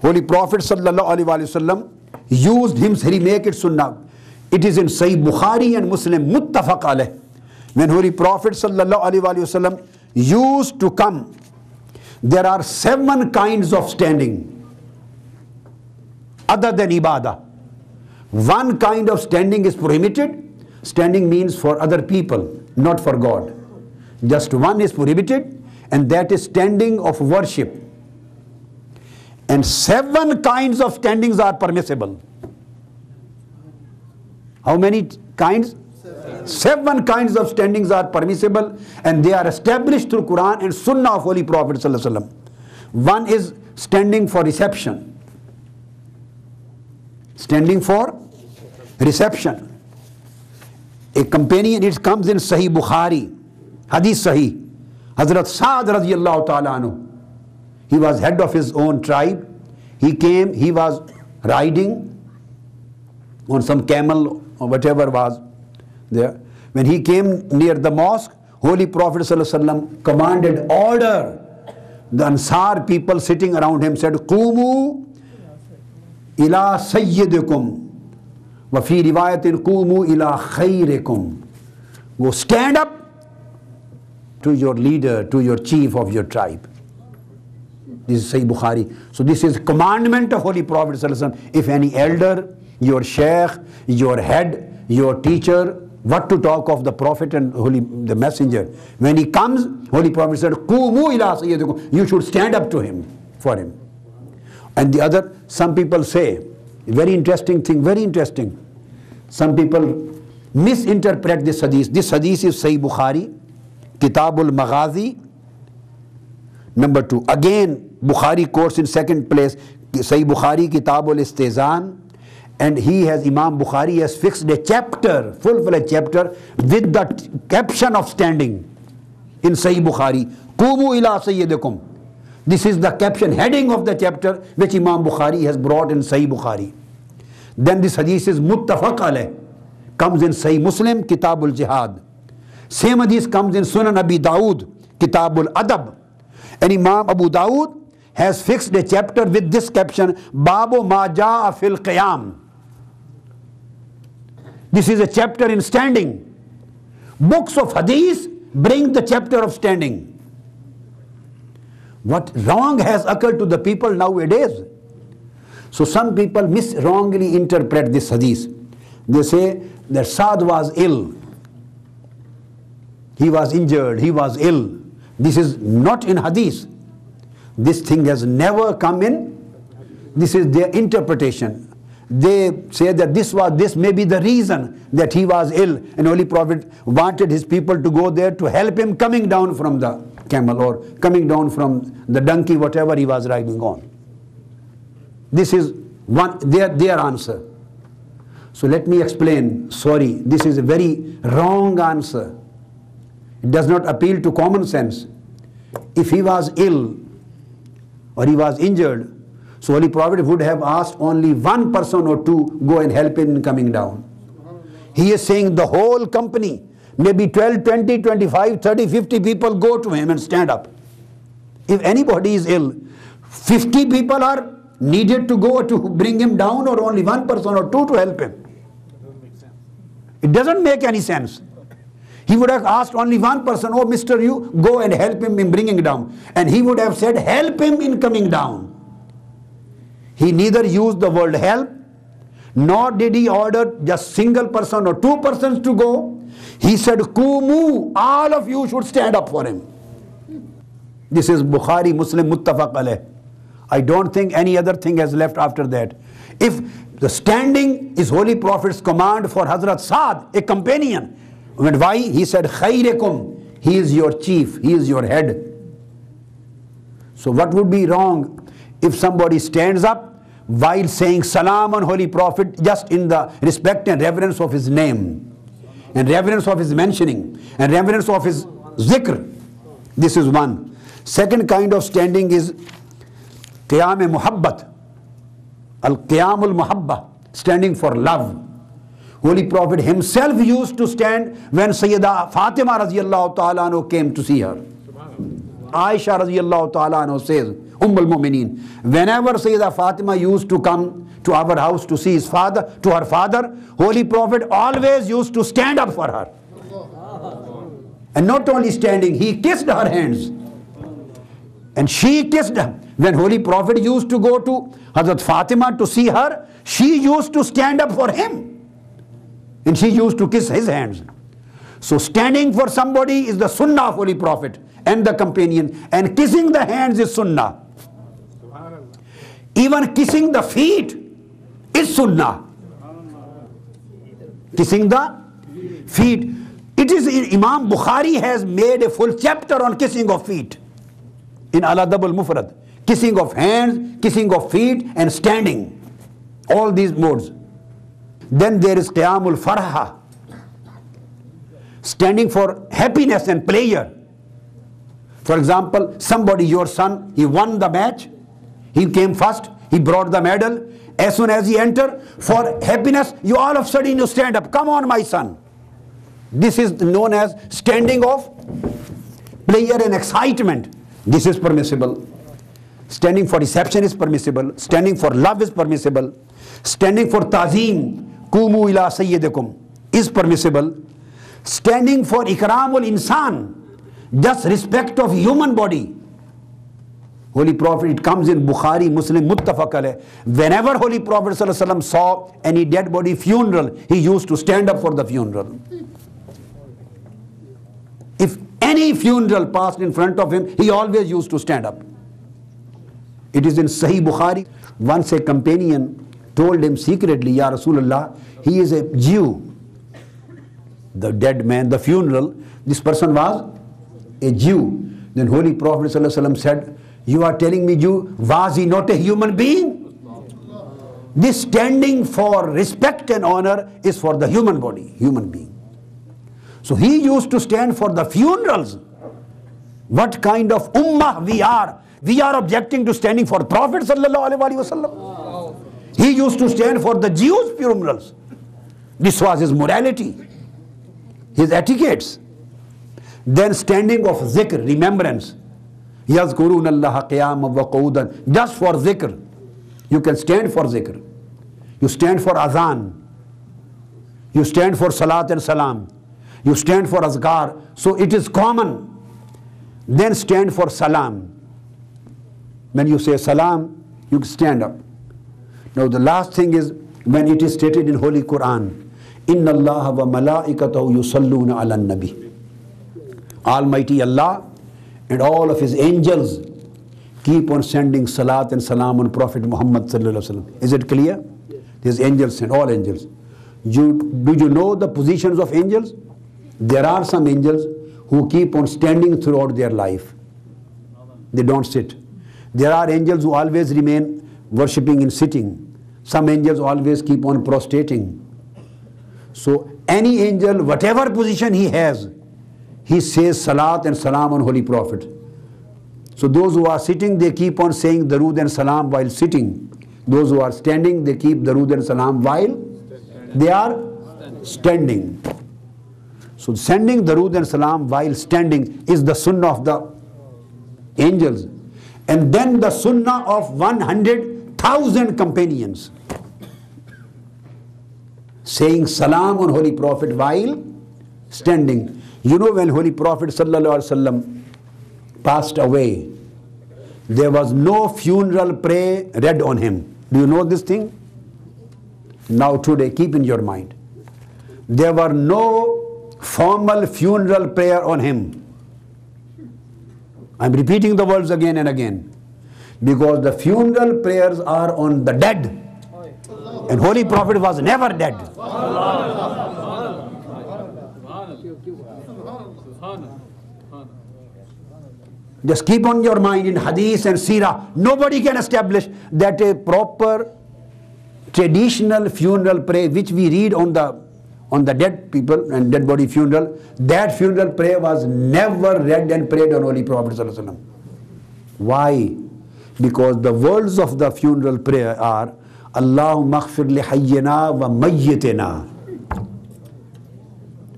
Holy Prophet sallallahu alaihi wasallam used hymns, he make it sunnah. It is in Sahih Bukhari and Muslim, muttafaq alayh. When Holy Prophet sallallahu alaihi wasallam used to come, there are 7 kinds of standing other than ibadah. One kind of standing is prohibited. Standing means for other people, not for God. Just one is prohibited, and that is standing of worship. And 7 kinds of standings are permissible. How many kinds? 7 kinds of standings are permissible, and they are established through Quran and Sunnah of Holy Prophet sallallahu alaihi wasallam. One is standing for reception. Standing for reception. A companion, it comes in Sahih Bukhari, Hadith Sahih. Hazrat Sa'd radiyallahu ta'ala anhu, he was head of his own tribe. He came, he was riding on some camel or whatever was there. When he came near the mosque, Holy Prophet sallallahu alaihi wasallam commanded order. The Ansar people sitting around him said, Qumu ila sayyidikum. Wa fi riwayatin qumu ila khayrikum. Go stand up to your leader, to your chief of your tribe. This is Sahih Bukhari. So this is commandment of Holy Prophet sallallahu alaihi wasallam. If any elder, your sheikh, your head, your teacher, what to talk of the Prophet and the Messenger. When he comes, Holy Prophet said, Qumu ila sayyidikum. You should stand up to him, for him. And the other, some people say, very interesting thing, very interesting. Some people misinterpret this hadith. This hadith is Sahih Bukhari, Kitabul Maghazi, number 2. Again, Bukhari quotes in second place, Sahih Bukhari, Kitabul Istizan. And he has, Imam Bukhari has fixed a chapter, full-fledged chapter, with the caption of standing in Sahih Bukhari. Qumu ila sayyidikum. This is the caption, heading of the chapter which Imam Bukhari has brought in Sahih Bukhari. Then this hadith is muttafaq alayh, comes in Sahih Muslim, Kitabul Jihad. Same hadith comes in Sunan Abi Dawood, Kitabul Adab. And Imam Abu Dawood has fixed a chapter with this caption, Babu ma ja'a fil qiyam. This is a chapter in standing. Books of hadith bring the chapter of standing. What wrong has occurred to the people nowadays? So some people wrongly interpret this hadith. They say that Sa'd was ill. He was injured, he was ill. This is not in hadith. This thing has never come in. This is their interpretation. They say that this may be the reason that he was ill, and Holy Prophet wanted his people to go there to help him coming down from the camel or coming down from the donkey, whatever he was riding on. This is their answer. So let me explain. Sorry, this is a very wrong answer. It does not appeal to common sense. If he was ill or he was injured, so Holy Prophet would have asked only one person or two go and help him in coming down. He is saying the whole company, maybe 12, 20, 25, 30, 50 people go to him and stand up. If anybody is ill, 50 people are needed to go to bring him down, or only one person or two to help him. It doesn't make any sense. He would have asked only one person, oh mister, you go and help him in bringing down. And he would have said, help him in coming down. He neither used the word help, nor did he order just single person or two persons to go. He said, Kumu, all of you should stand up for him. This is Bukhari, Muslim, muttafaq alayh. I don't think any other thing has left after that. If the standing is Holy Prophet's command for Hazrat Sa'd, a companion, why? He said, Khayrikum, he is your chief, he is your head. So what would be wrong if somebody stands up while saying salam on Holy Prophet, just in the respect and reverence of his name, and reverence of his mentioning, and reverence of his zikr? This is one. Second kind of standing is Qiyam Muhabbat, Al-Qiyam al-Muhabba, standing for love. Holy Prophet himself used to stand when Sayyidah Fatima radiyallahu ta'ala anhu came to see her. Aisha radiyallahu ta'ala anhu says, al-Mu'mineen. Whenever Sayyidah Fatima used to come to our house to see her father, Holy Prophet always used to stand up for her. And not only standing, he kissed her hands. And she kissed him. When Holy Prophet used to go to Hazrat Fatima to see her, she used to stand up for him. And she used to kiss his hands. So standing for somebody is the sunnah of Holy Prophet and the companion. And kissing the hands is sunnah. Even kissing the feet is sunnah. Kissing the feet. It is Imam Bukhari has made a full chapter on kissing of feet in Al-Adab al-Mufrad. Kissing of hands, kissing of feet, and standing. All these modes. Then there is Qiyamul Farha, standing for happiness and pleasure. For example, somebody, your son, he won the match, he came first, he brought the medal. As soon as he entered, for happiness, you all of a sudden you stand up. Come on, my son. This is known as standing of pleasure and excitement. This is permissible. Standing for reception is permissible. Standing for love is permissible. Standing for ta'zeem, kumu ila sayyidikum, is permissible. Standing for ikramul insan, just respect of human body. Holy Prophet, it comes in Bukhari, Muslim, muttafaq alayh. Whenever Holy Prophet ﷺ saw any dead body funeral, he used to stand up for the funeral. If any funeral passed in front of him, he always used to stand up. It is in Sahih Bukhari. Once a companion told him secretly, Ya Rasulullah, he is a Jew. The dead man, the funeral, this person was a Jew. Then Holy Prophet ﷺ said, you are telling me Jew, was he not a human being? This standing for respect and honor is for the human body, human being. So he used to stand for the funerals. What kind of ummah we are? We are objecting to standing for Prophet sallallahu alaihi wasallam. He used to stand for the Jews' funerals. This was his morality, his etiquettes. Then standing of zikr, remembrance. يَذْكُرُونَ اللَّهَ قِيَامًا وَقُعُودًا. Just for zikr. You can stand for zikr. You stand for azan. You stand for salat and salam. You stand for azkar. So it is common. Then stand for salam. When you say salam, you stand up. Now the last thing is when it is stated in Holy Quran, إِنَّ اللَّهَ وَمَلَائِكَتَهُ يُصَلُّونَ عَلَى النَّبِي. Almighty Allah and all of His angels keep on sending salat and salam on Prophet Muhammad sallallahu alaihi wasallam. Is it clear? These angels and all angels. Do you know the positions of angels? There are some angels who keep on standing throughout their life. They don't sit. There are angels who always remain worshipping in sitting. Some angels always keep on prostrating. So any angel, whatever position he has, he says salat and salam on Holy Prophet. So those who are sitting, they keep on saying darood and salam while sitting. Those who are standing, they keep darood and salam while they are standing. So sending darood and salam while standing is the sunnah of the angels. And then the sunnah of 100,000 companions. Saying salam on Holy Prophet while standing. You know, when Holy Prophet sallallahu alaihi wasallam passed away, there was no funeral prayer read on him. Do you know this thing? Now today, keep in your mind. There were no formal funeral prayer on him. I'm repeating the words again and again. Because the funeral prayers are on the dead. And Holy Prophet was never dead. Just keep on your mind in hadith and seerah. Nobody can establish that a proper traditional funeral prayer which we read on the dead people and dead body funeral, that funeral prayer was never read and prayed on Holy Prophet sallallahu alaihi wasallam. Why? Because the words of the funeral prayer are Allahumma aghfir li hayyina wa mayyitina.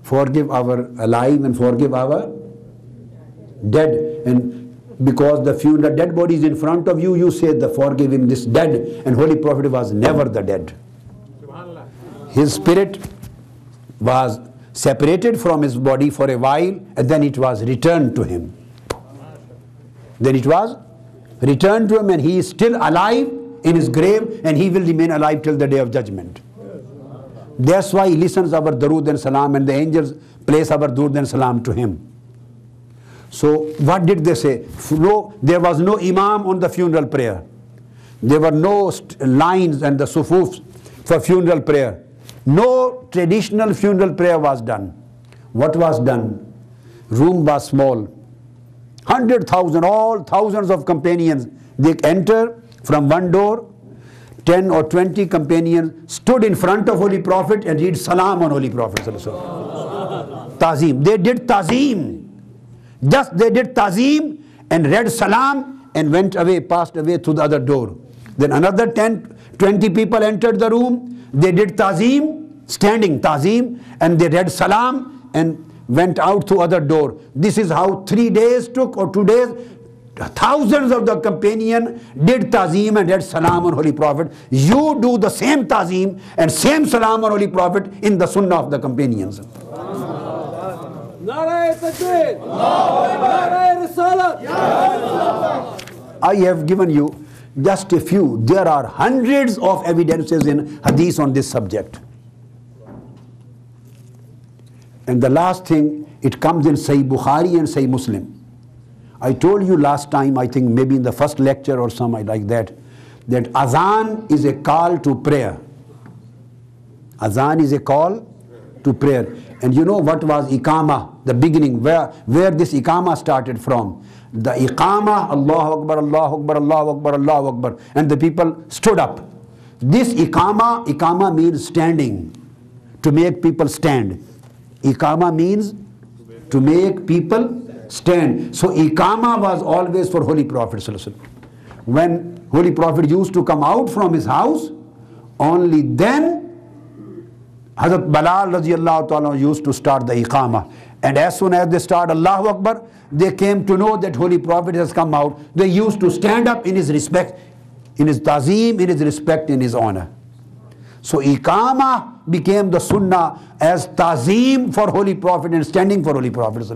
Forgive our alive and forgive our dead. And Because the funeral dead body is in front of you, you say the forgive him this dead, and Holy Prophet was never the dead. His spirit was separated from his body for a while, and then it was returned to him. Then it was returned to him, and he is still alive in his grave, and he will remain alive till the day of judgment. That's why he listens our Darood and Salam, and the angels place our Darood and Salam to him. So what did they say? No, there was no imam on the funeral prayer. There were no lines and the sufufs for funeral prayer. No traditional funeral prayer was done. What was done? Room was small. 100,000, all thousands of companions, they enter from one door. 10 or 20 companions stood in front of Holy Prophet and read Salam on Holy Prophet. Tazim. They did Tazim. Just they did Tazim and read Salam and went away, passed away through the other door. Then another 10, 20 people entered the room. They did Tazim, standing Tazim, and they read Salam and went out through other door. This is how 3 days took, or 2 days. Thousands of the companion did Tazim and read Salam on Holy Prophet. You do the same Tazim and same Salam on Holy Prophet in the Sunnah of the companions. I have given you just a few. There are hundreds of evidences in Hadith on this subject. And the last thing, it comes in Sahih Bukhari and Sahih Muslim. I told you last time, I think maybe in the first lecture or something like that, that Azan is a call to prayer. Azan is a call to prayer. And you know what was Iqama, the beginning, where this Iqama started from? The Iqama, Allahu Akbar, Allahu Akbar, Allahu Akbar, Allahu Akbar. And the people stood up. This Iqama means standing, to make people stand. Iqama means to make people stand. So Iqama was always for Holy Prophet. When Holy Prophet used to come out from his house, only then Hazrat Bilal radiallahu ta'ala used to start the Iqama. And as soon as they start Allahu Akbar, they came to know that Holy Prophet has come out. They used to stand up in his respect, in his Tazim, in his respect, in his honor. So Iqama became the Sunnah as Tazim for Holy Prophet and standing for Holy Prophet.